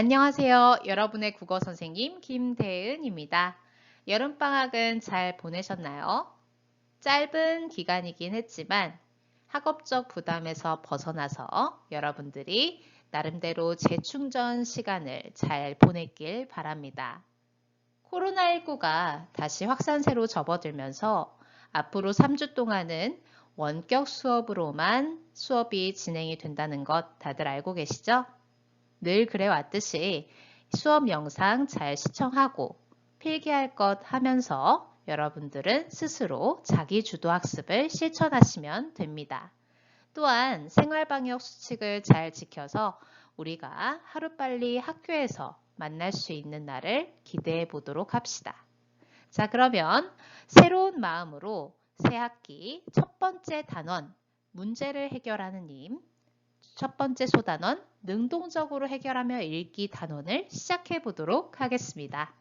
안녕하세요. 여러분의 국어 선생님 김대은입니다. 여름방학은 잘 보내셨나요? 짧은 기간이긴 했지만 학업적 부담에서 벗어나서 여러분들이 나름대로 재충전 시간을 잘 보냈길 바랍니다. 코로나19가 다시 확산세로 접어들면서 앞으로 3주 동안은 원격 수업으로만 수업이 진행이 된다는 것 다들 알고 계시죠? 늘 그래왔듯이 수업 영상 잘 시청하고 필기할 것 하면서 여러분들은 스스로 자기주도 학습을 실천하시면 됩니다. 또한 생활방역 수칙을 잘 지켜서 우리가 하루빨리 학교에서 만날 수 있는 날을 기대해 보도록 합시다. 자, 그러면 새로운 마음으로 새 학기 첫 번째 단원, 문제를 해결하는 님, 첫 번째 소단원, 능동적으로 해결하며 읽기 단원을 시작해 보도록 하겠습니다.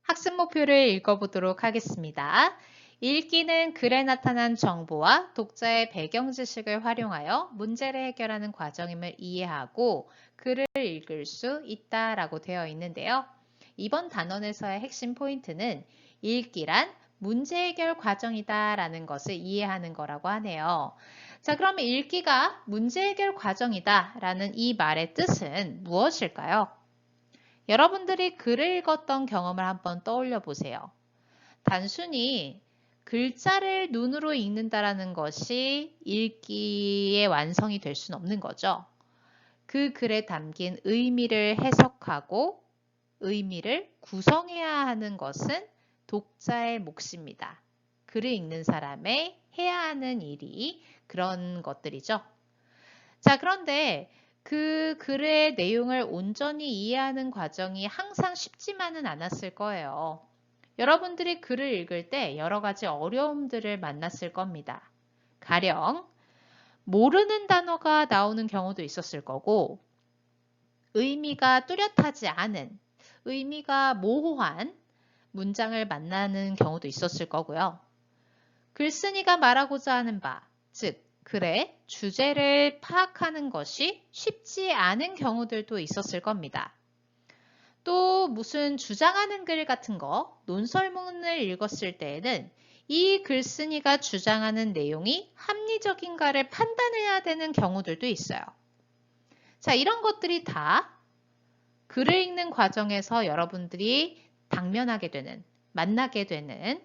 학습 목표를 읽어보도록 하겠습니다. 읽기는 글에 나타난 정보와 독자의 배경 지식을 활용하여 문제를 해결하는 과정임을 이해하고 글을 읽을 수 있다라고 되어 있는데요. 이번 단원에서의 핵심 포인트는 읽기란 문제 해결 과정이다라는 것을 이해하는 거라고 하네요. 자, 그러면 읽기가 문제 해결 과정이다라는 이 말의 뜻은 무엇일까요? 여러분들이 글을 읽었던 경험을 한번 떠올려 보세요. 단순히 글자를 눈으로 읽는다라는 것이 읽기의 완성이 될 수는 없는 거죠. 그 글에 담긴 의미를 해석하고 의미를 구성해야 하는 것은 독자의 몫입니다. 글을 읽는 사람의 해야 하는 일이 그런 것들이죠. 자, 그런데 그 글의 내용을 온전히 이해하는 과정이 항상 쉽지만은 않았을 거예요. 여러분들이 글을 읽을 때 여러 가지 어려움들을 만났을 겁니다. 가령 모르는 단어가 나오는 경우도 있었을 거고 의미가 뚜렷하지 않은, 의미가 모호한 문장을 만나는 경우도 있었을 거고요. 글쓴이가 말하고자 하는 바, 즉 글의 주제를 파악하는 것이 쉽지 않은 경우들도 있었을 겁니다. 또 무슨 주장하는 글 같은 거, 논설문을 읽었을 때에는 이 글쓴이가 주장하는 내용이 합리적인가를 판단해야 되는 경우들도 있어요. 자, 이런 것들이 다 글을 읽는 과정에서 여러분들이 당면하게 되는, 만나게 되는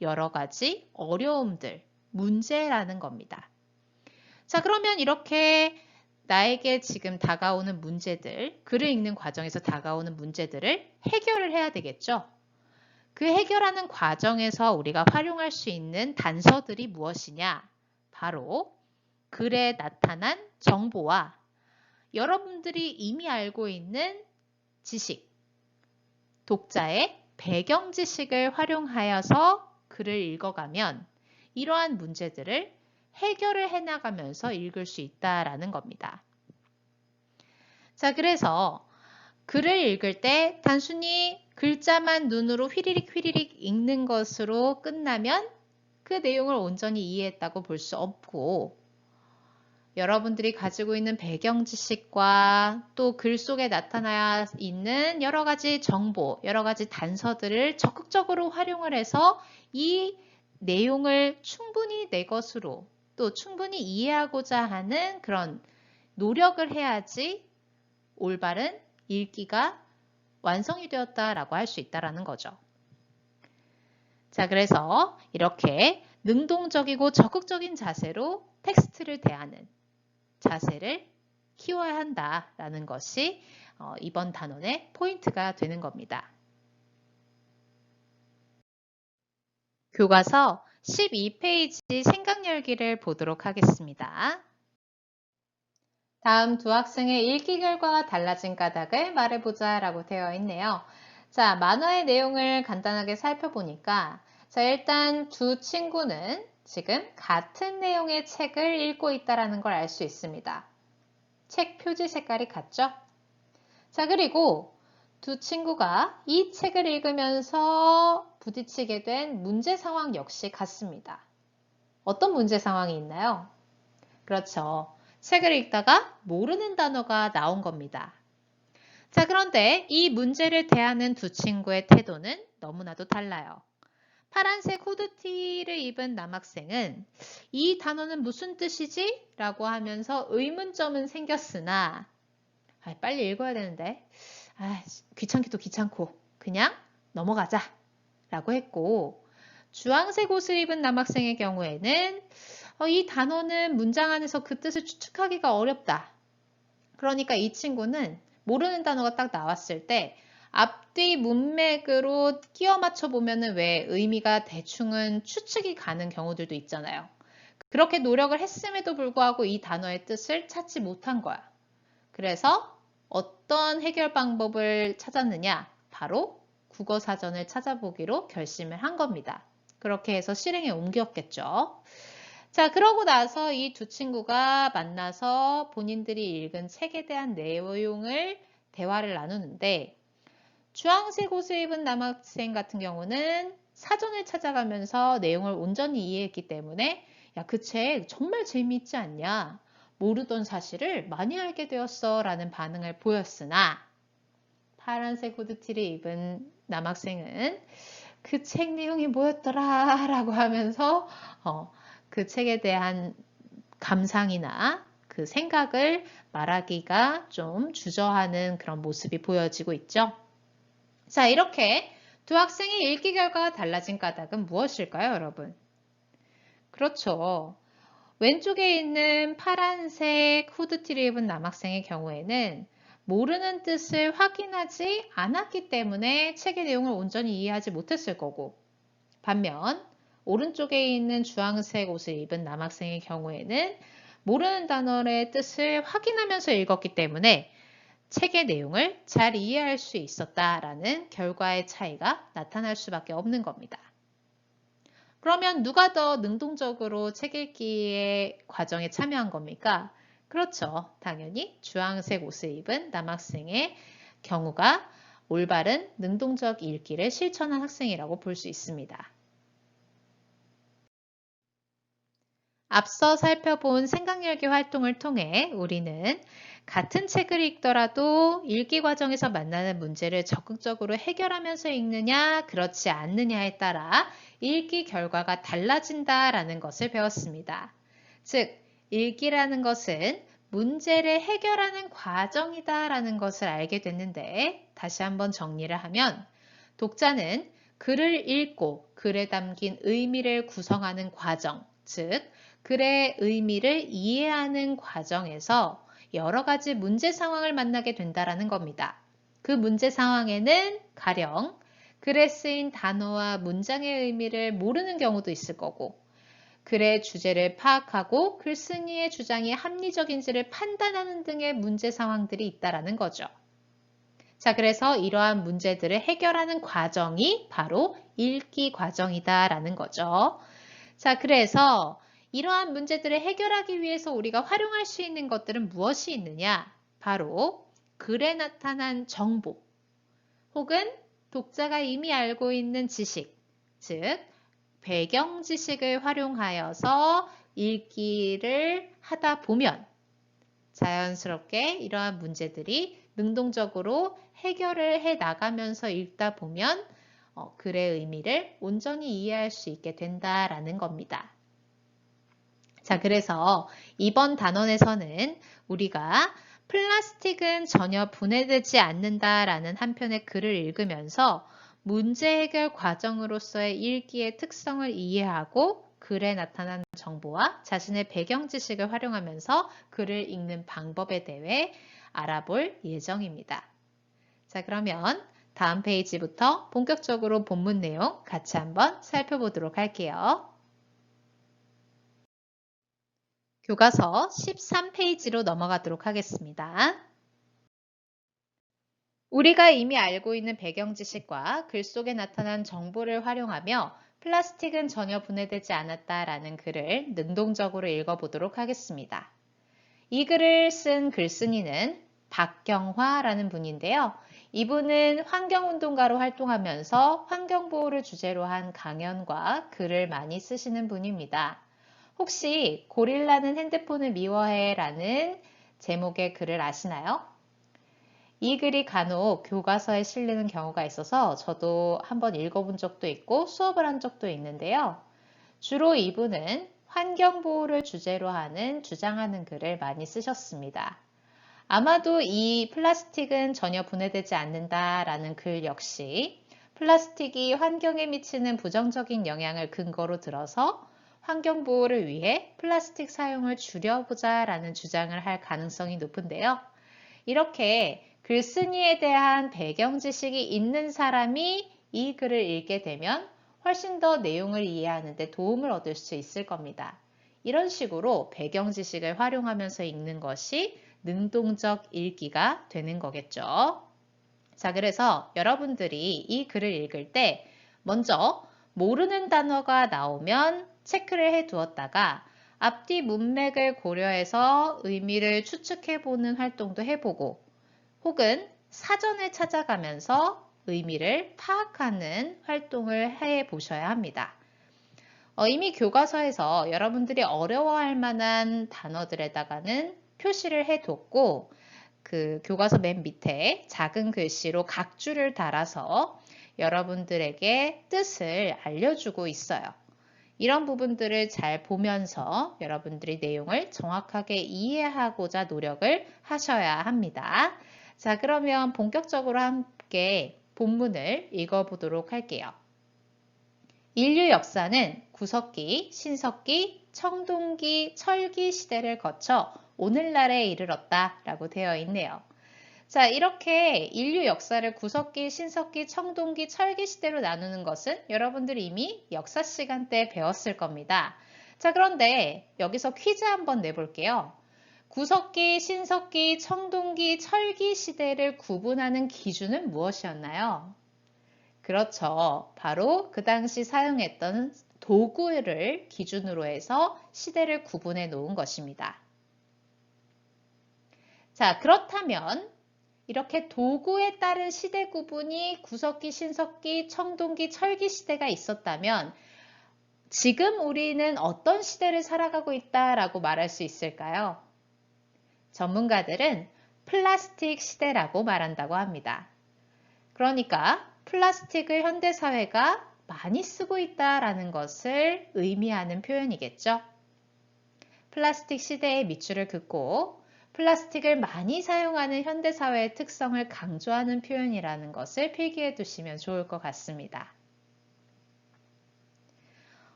여러 가지 어려움들, 문제라는 겁니다. 자, 그러면 이렇게 나에게 지금 다가오는 문제들, 글을 읽는 과정에서 다가오는 문제들을 해결을 해야 되겠죠. 그 해결하는 과정에서 우리가 활용할 수 있는 단서들이 무엇이냐? 바로 글에 나타난 정보와 여러분들이 이미 알고 있는 지식, 독자의 배경 지식을 활용하여서 글을 읽어가면 이러한 문제들을 해결을 해나가면서 읽을 수 있다라는 겁니다. 자, 그래서 글을 읽을 때 단순히 글자만 눈으로 휘리릭 휘리릭 읽는 것으로 끝나면 그 내용을 온전히 이해했다고 볼 수 없고 여러분들이 가지고 있는 배경 지식과 또 글 속에 나타나 있는 여러 가지 정보, 여러 가지 단서들을 적극적으로 활용을 해서 이 내용을 충분히 내 것으로 또 충분히 이해하고자 하는 그런 노력을 해야지 올바른 읽기가 완성이 되었다라고 할 수 있다라는 거죠. 자, 그래서 이렇게 능동적이고 적극적인 자세로 텍스트를 대하는 자세를 키워야 한다라는 것이 이번 단원의 포인트가 되는 겁니다. 교과서 12페이지 생각열기를 보도록 하겠습니다. 다음 두 학생의 읽기 결과가 달라진 까닭을 말해보자 라고 되어 있네요. 자, 만화의 내용을 간단하게 살펴보니까 자, 일단 두 친구는 지금 같은 내용의 책을 읽고 있다는 걸 알 수 있습니다. 책 표지 색깔이 같죠? 자, 그리고 두 친구가 이 책을 읽으면서 부딪히게 된 문제 상황 역시 같습니다. 어떤 문제 상황이 있나요? 그렇죠. 책을 읽다가 모르는 단어가 나온 겁니다. 자, 그런데 이 문제를 대하는 두 친구의 태도는 너무나도 달라요. 파란색 후드티를 입은 남학생은 이 단어는 무슨 뜻이지? 라고 하면서 의문점은 생겼으나 빨리 읽어야 되는데 귀찮기도 귀찮고 그냥 넘어가자 라고 했고, 주황색 옷을 입은 남학생의 경우에는 이 단어는 문장 안에서 그 뜻을 추측하기가 어렵다. 그러니까 이 친구는 모르는 단어가 딱 나왔을 때 앞뒤 문맥으로 끼워 맞춰 보면은 왜 의미가 대충은 추측이 가는 경우들도 있잖아요. 그렇게 노력을 했음에도 불구하고 이 단어의 뜻을 찾지 못한 거야. 그래서 어떤 해결 방법을 찾았느냐? 바로 국어사전을 찾아보기로 결심을 한 겁니다. 그렇게 해서 실행에 옮겼겠죠. 자, 그러고 나서 이 두 친구가 만나서 본인들이 읽은 책에 대한 내용을 대화를 나누는데, 주황색 옷을 입은 남학생 같은 경우는 사전을 찾아가면서 내용을 온전히 이해했기 때문에 야, 그 책 정말 재미있지 않냐? 모르던 사실을 많이 알게 되었어 라는 반응을 보였으나, 파란색 후드티를 입은 남학생은 그 책 내용이 뭐였더라 라고 하면서 그 책에 대한 감상이나 그 생각을 말하기가 좀 주저하는 그런 모습이 보여지고 있죠. 자, 이렇게 두 학생의 읽기 결과가 달라진 까닭은 무엇일까요, 여러분? 그렇죠. 왼쪽에 있는 파란색 후드티를 입은 남학생의 경우에는 모르는 뜻을 확인하지 않았기 때문에 책의 내용을 온전히 이해하지 못했을 거고, 반면 오른쪽에 있는 주황색 옷을 입은 남학생의 경우에는 모르는 단어의 뜻을 확인하면서 읽었기 때문에 책의 내용을 잘 이해할 수 있었다라는 결과의 차이가 나타날 수밖에 없는 겁니다. 그러면 누가 더 능동적으로 책 읽기의 과정에 참여한 겁니까? 그렇죠. 당연히 주황색 옷을 입은 남학생의 경우가 올바른 능동적 읽기를 실천한 학생이라고 볼 수 있습니다. 앞서 살펴본 생각열기 활동을 통해 우리는 같은 책을 읽더라도 읽기 과정에서 만나는 문제를 적극적으로 해결하면서 읽느냐, 그렇지 않느냐에 따라 읽기 결과가 달라진다라는 것을 배웠습니다. 즉, 읽기라는 것은 문제를 해결하는 과정이다라는 것을 알게 됐는데, 다시 한번 정리를 하면 독자는 글을 읽고 글에 담긴 의미를 구성하는 과정, 즉 글의 의미를 이해하는 과정에서 여러 가지 문제 상황을 만나게 된다는 겁니다. 그 문제 상황에는 가령 글에 쓰인 단어와 문장의 의미를 모르는 경우도 있을 거고, 글의 주제를 파악하고 글쓴이의 주장이 합리적인지를 판단하는 등의 문제 상황들이 있다는 거죠. 자, 그래서 이러한 문제들을 해결하는 과정이 바로 읽기 과정이다라는 거죠. 자, 그래서 이러한 문제들을 해결하기 위해서 우리가 활용할 수 있는 것들은 무엇이 있느냐? 바로 글에 나타난 정보 혹은 독자가 이미 알고 있는 지식, 즉 배경 지식을 활용하여서 읽기를 하다 보면 자연스럽게 이러한 문제들이 능동적으로 해결을 해 나가면서 읽다 보면 글의 의미를 온전히 이해할 수 있게 된다라는 겁니다. 자, 그래서 이번 단원에서는 우리가 플라스틱은 전혀 분해되지 않는다라는 한 편의 글을 읽으면서 문제 해결 과정으로서의 읽기의 특성을 이해하고 글에 나타난 정보와 자신의 배경 지식을 활용하면서 글을 읽는 방법에 대해 알아볼 예정입니다. 자, 그러면 다음 페이지부터 본격적으로 본문 내용 같이 한번 살펴보도록 할게요. 교과서 13페이지로 넘어가도록 하겠습니다. 우리가 이미 알고 있는 배경 지식과 글 속에 나타난 정보를 활용하며 플라스틱은 전혀 분해되지 않았다라는 글을 능동적으로 읽어보도록 하겠습니다. 이 글을 쓴 글쓴이는 박경화라는 분인데요. 이분은 환경운동가로 활동하면서 환경보호를 주제로 한 강연과 글을 많이 쓰시는 분입니다. 혹시 고릴라는 핸드폰을 미워해 라는 제목의 글을 아시나요? 이 글이 간혹 교과서에 실리는 경우가 있어서 저도 한번 읽어본 적도 있고 수업을 한 적도 있는데요. 주로 이분은 환경보호를 주제로 하는 주장하는 글을 많이 쓰셨습니다. 아마도 이 플라스틱은 전혀 분해되지 않는다라는 글 역시 플라스틱이 환경에 미치는 부정적인 영향을 근거로 들어서 환경보호를 위해 플라스틱 사용을 줄여보자라는 주장을 할 가능성이 높은데요. 이렇게 글쓴이에 대한 배경 지식이 있는 사람이 이 글을 읽게 되면 훨씬 더 내용을 이해하는 데 도움을 얻을 수 있을 겁니다. 이런 식으로 배경 지식을 활용하면서 읽는 것이 능동적 읽기가 되는 거겠죠. 자, 그래서 여러분들이 이 글을 읽을 때 먼저 모르는 단어가 나오면 체크를 해 두었다가 앞뒤 문맥을 고려해서 의미를 추측해 보는 활동도 해보고 혹은 사전을 찾아가면서 의미를 파악하는 활동을 해 보셔야 합니다. 이미 교과서에서 여러분들이 어려워할 만한 단어들에다가는 표시를 해뒀고 그 교과서 맨 밑에 작은 글씨로 각줄을 달아서 여러분들에게 뜻을 알려주고 있어요. 이런 부분들을 잘 보면서 여러분들이 내용을 정확하게 이해하고자 노력을 하셔야 합니다. 자, 그러면 본격적으로 함께 본문을 읽어보도록 할게요. 인류 역사는 구석기, 신석기, 청동기, 철기 시대를 거쳐 오늘날에 이르렀다 라고 되어 있네요. 자, 이렇게 인류 역사를 구석기, 신석기, 청동기, 철기 시대로 나누는 것은 여러분들이 이미 역사 시간 때 배웠을 겁니다. 자, 그런데 여기서 퀴즈 한번 내볼게요. 구석기, 신석기, 청동기, 철기 시대를 구분하는 기준은 무엇이었나요? 그렇죠. 바로 그 당시 사용했던 도구를 기준으로 해서 시대를 구분해 놓은 것입니다. 자, 그렇다면 이렇게 도구에 따른 시대 구분이 구석기, 신석기, 청동기, 철기 시대가 있었다면 지금 우리는 어떤 시대를 살아가고 있다라고 말할 수 있을까요? 전문가들은 플라스틱 시대라고 말한다고 합니다. 그러니까 플라스틱을 현대사회가 많이 쓰고 있다라는 것을 의미하는 표현이겠죠. 플라스틱 시대의 밑줄을 긋고 플라스틱을 많이 사용하는 현대사회의 특성을 강조하는 표현이라는 것을 필기해 두시면 좋을 것 같습니다.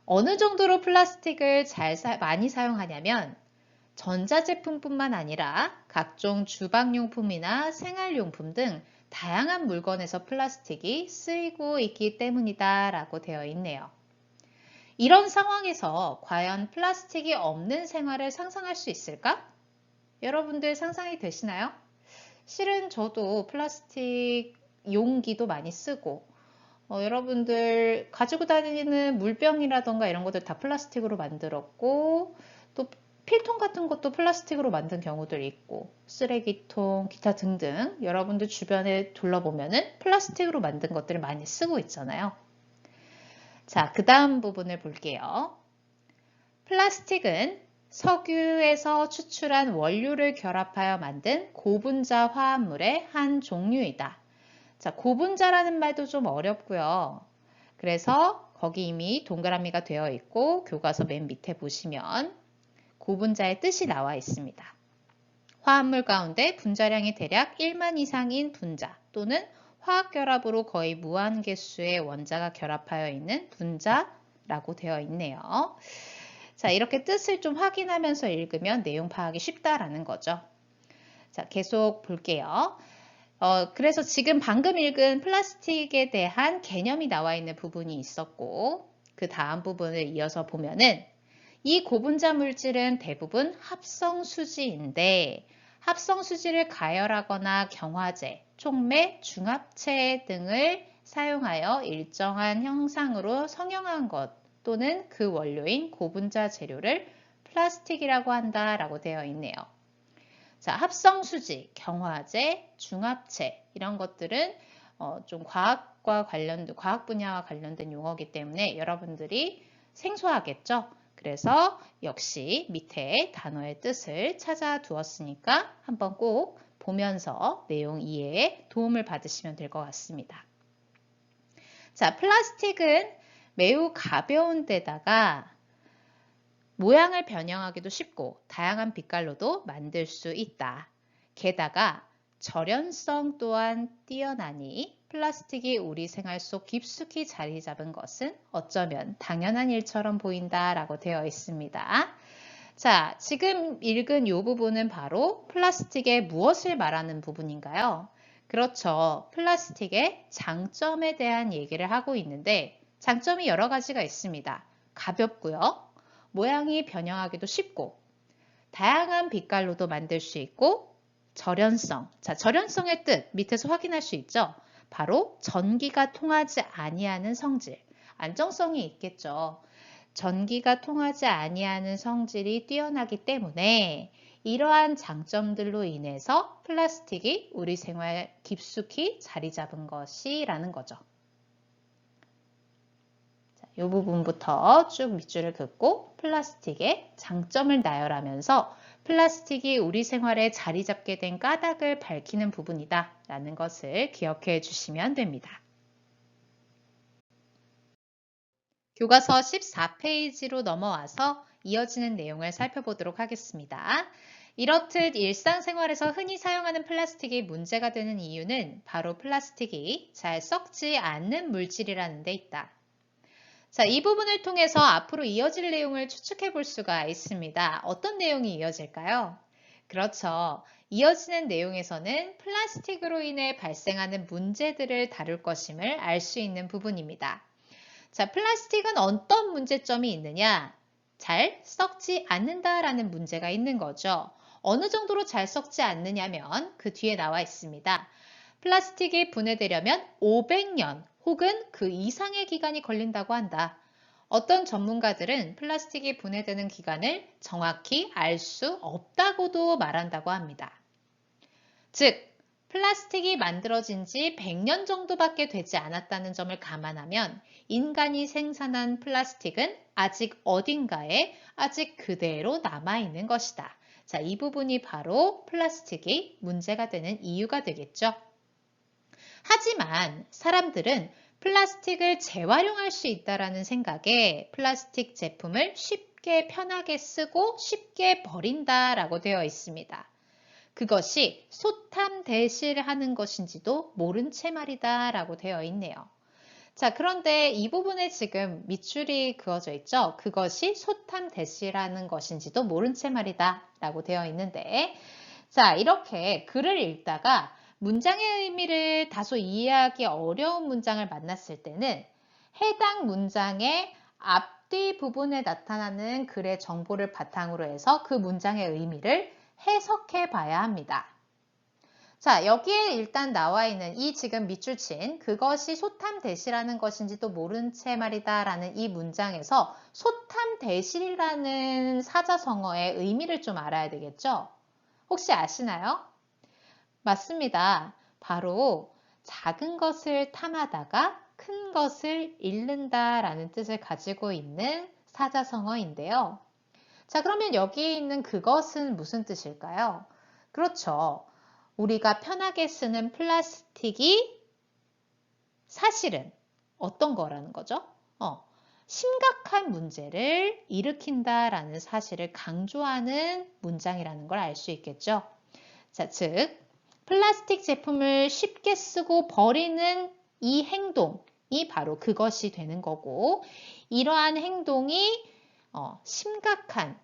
어느 정도로 플라스틱을 많이 사용하냐면 전자제품뿐만 아니라 각종 주방용품이나 생활용품 등 다양한 물건에서 플라스틱이 쓰이고 있기 때문이다 라고 되어 있네요. 이런 상황에서 과연 플라스틱이 없는 생활을 상상할 수 있을까? 여러분들 상상이 되시나요? 실은 저도 플라스틱 용기도 많이 쓰고 여러분들 가지고 다니는 물병이라던가 이런 것들 다 플라스틱으로 만들었고 또 필통 같은 것도 플라스틱으로 만든 경우들 있고 쓰레기통, 기타 등등 여러분들 주변에 둘러보면은 플라스틱으로 만든 것들을 많이 쓰고 있잖아요. 자, 그 다음 부분을 볼게요. 플라스틱은 석유에서 추출한 원료를 결합하여 만든 고분자 화합물의 한 종류이다. 자, 고분자라는 말도 좀 어렵고요. 그래서 거기 이미 동그라미가 되어 있고 교과서 맨 밑에 보시면 고분자의 뜻이 나와 있습니다. 화합물 가운데 분자량이 대략 1만 이상인 분자 또는 화학결합으로 거의 무한개수의 원자가 결합하여 있는 분자라고 되어 있네요. 자, 이렇게 뜻을 좀 확인하면서 읽으면 내용 파악이 쉽다라는 거죠. 자, 계속 볼게요. 그래서 지금 방금 읽은 플라스틱에 대한 개념이 나와 있는 부분이 있었고 그 다음 부분을 이어서 보면은 이 고분자 물질은 대부분 합성수지인데 합성수지를 가열하거나 경화제, 촉매, 중합체 등을 사용하여 일정한 형상으로 성형한 것 또는 그 원료인 고분자 재료를 플라스틱이라고 한다라고 되어 있네요. 자, 합성수지, 경화제, 중합체 이런 것들은 좀 과학 분야와 관련된 용어이기 때문에 여러분들이 생소하겠죠? 그래서 역시 밑에 단어의 뜻을 찾아 두었으니까 한번 꼭 보면서 내용 이해에 도움을 받으시면 될 것 같습니다. 자, 플라스틱은 매우 가벼운 데다가 모양을 변형하기도 쉽고 다양한 빛깔로도 만들 수 있다. 게다가 절연성 또한 뛰어나니 플라스틱이 우리 생활 속 깊숙이 자리 잡은 것은 어쩌면 당연한 일처럼 보인다라고 되어 있습니다. 자, 지금 읽은 이 부분은 바로 플라스틱의 무엇을 말하는 부분인가요? 그렇죠. 플라스틱의 장점에 대한 얘기를 하고 있는데 장점이 여러 가지가 있습니다. 가볍고요. 모양이 변형하기도 쉽고 다양한 빛깔로도 만들 수 있고 절연성. 자, 절연성의 뜻 밑에서 확인할 수 있죠. 바로 전기가 통하지 아니하는 성질. 안정성이 있겠죠. 전기가 통하지 아니하는 성질이 뛰어나기 때문에 이러한 장점들로 인해서 플라스틱이 우리 생활 깊숙이 자리 잡은 것이라는 거죠. 이 부분부터 쭉 밑줄을 긋고 플라스틱의 장점을 나열하면서 플라스틱이 우리 생활에 자리 잡게 된 까닭을 밝히는 부분이다 라는 것을 기억해 주시면 됩니다. 교과서 14페이지로 넘어와서 이어지는 내용을 살펴보도록 하겠습니다. 이렇듯 일상생활에서 흔히 사용하는 플라스틱이 문제가 되는 이유는 바로 플라스틱이 잘 썩지 않는 물질이라는 데 있다. 자, 이 부분을 통해서 앞으로 이어질 내용을 추측해 볼 수가 있습니다. 어떤 내용이 이어질까요? 그렇죠. 이어지는 내용에서는 플라스틱으로 인해 발생하는 문제들을 다룰 것임을 알 수 있는 부분입니다. 자, 플라스틱은 어떤 문제점이 있느냐? 잘 썩지 않는다라는 문제가 있는 거죠. 어느 정도로 잘 썩지 않느냐면 그 뒤에 나와 있습니다. 플라스틱이 분해되려면 500년 혹은 그 이상의 기간이 걸린다고 한다. 어떤 전문가들은 플라스틱이 분해되는 기간을 정확히 알 수 없다고도 말한다고 합니다. 즉, 플라스틱이 만들어진 지 100년 정도밖에 되지 않았다는 점을 감안하면 인간이 생산한 플라스틱은 아직 어딘가에 아직 그대로 남아있는 것이다. 자, 이 부분이 바로 플라스틱이 문제가 되는 이유가 되겠죠. 하지만 사람들은 플라스틱을 재활용할 수 있다는 생각에 플라스틱 제품을 쉽게 편하게 쓰고 쉽게 버린다라고 되어 있습니다. 그것이 소탐대실하는 것인지도 모른 채 말이다 라고 되어 있네요. 자, 그런데 이 부분에 지금 밑줄이 그어져 있죠. 그것이 소탐대실하는 것인지도 모른 채 말이다 라고 되어 있는데, 자, 이렇게 글을 읽다가 문장의 의미를 다소 이해하기 어려운 문장을 만났을 때는 해당 문장의 앞뒤 부분에 나타나는 글의 정보를 바탕으로 해서 그 문장의 의미를 해석해 봐야 합니다. 자, 여기에 일단 나와 있는 이 지금 밑줄 친 그것이 소탐대실하는 것인지도 모른 채 말이다 라는 이 문장에서 소탐대실이라는 사자성어의 의미를 좀 알아야 되겠죠? 혹시 아시나요? 맞습니다. 바로 작은 것을 탐하다가 큰 것을 잃는다 라는 뜻을 가지고 있는 사자성어인데요. 자, 그러면 여기에 있는 그것은 무슨 뜻일까요? 그렇죠. 우리가 편하게 쓰는 플라스틱이 사실은 어떤 거라는 거죠? 심각한 문제를 일으킨다라는 사실을 강조하는 문장이라는 걸 알 수 있겠죠. 자, 즉 플라스틱 제품을 쉽게 쓰고 버리는 이 행동이 바로 그것이 되는 거고, 이러한 행동이 심각한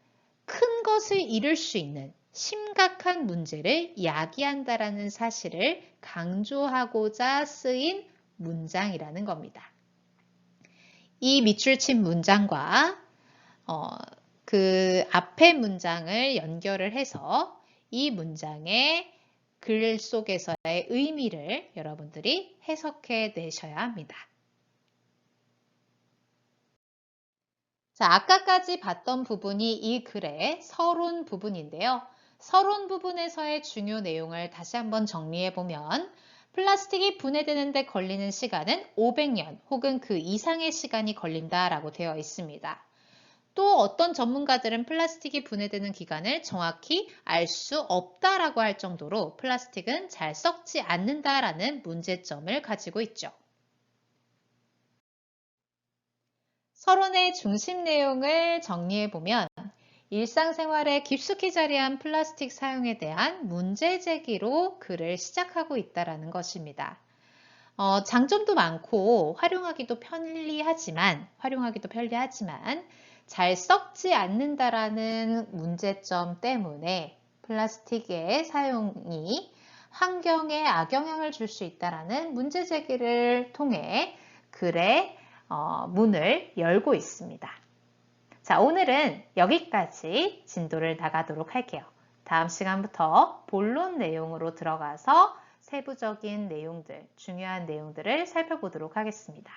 큰 것을 이룰 수 있는 심각한 문제를 야기한다라는 사실을 강조하고자 쓰인 문장이라는 겁니다. 이 밑줄 친 문장과 그 앞의 문장을 연결을 해서 이 문장의 글 속에서의 의미를 여러분들이 해석해 내셔야 합니다. 자, 아까까지 봤던 부분이 이 글의 서론 부분인데요. 서론 부분에서의 중요 내용을 다시 한번 정리해 보면 플라스틱이 분해되는 데 걸리는 시간은 500년 혹은 그 이상의 시간이 걸린다라고 되어 있습니다. 또 어떤 전문가들은 플라스틱이 분해되는 기간을 정확히 알 수 없다라고 할 정도로 플라스틱은 잘 썩지 않는다라는 문제점을 가지고 있죠. 서론의 중심 내용을 정리해보면 일상생활에 깊숙이 자리한 플라스틱 사용에 대한 문제 제기로 글을 시작하고 있다는 것입니다. 장점도 많고 활용하기도 편리하지만 잘 썩지 않는다라는 문제점 때문에 플라스틱의 사용이 환경에 악영향을 줄 수 있다라는 문제 제기를 통해 글의 문을 열고 있습니다. 자, 오늘은 여기까지 진도를 나가도록 할게요. 다음 시간부터 본론 내용으로 들어가서 세부적인 내용들, 중요한 내용들을 살펴보도록 하겠습니다.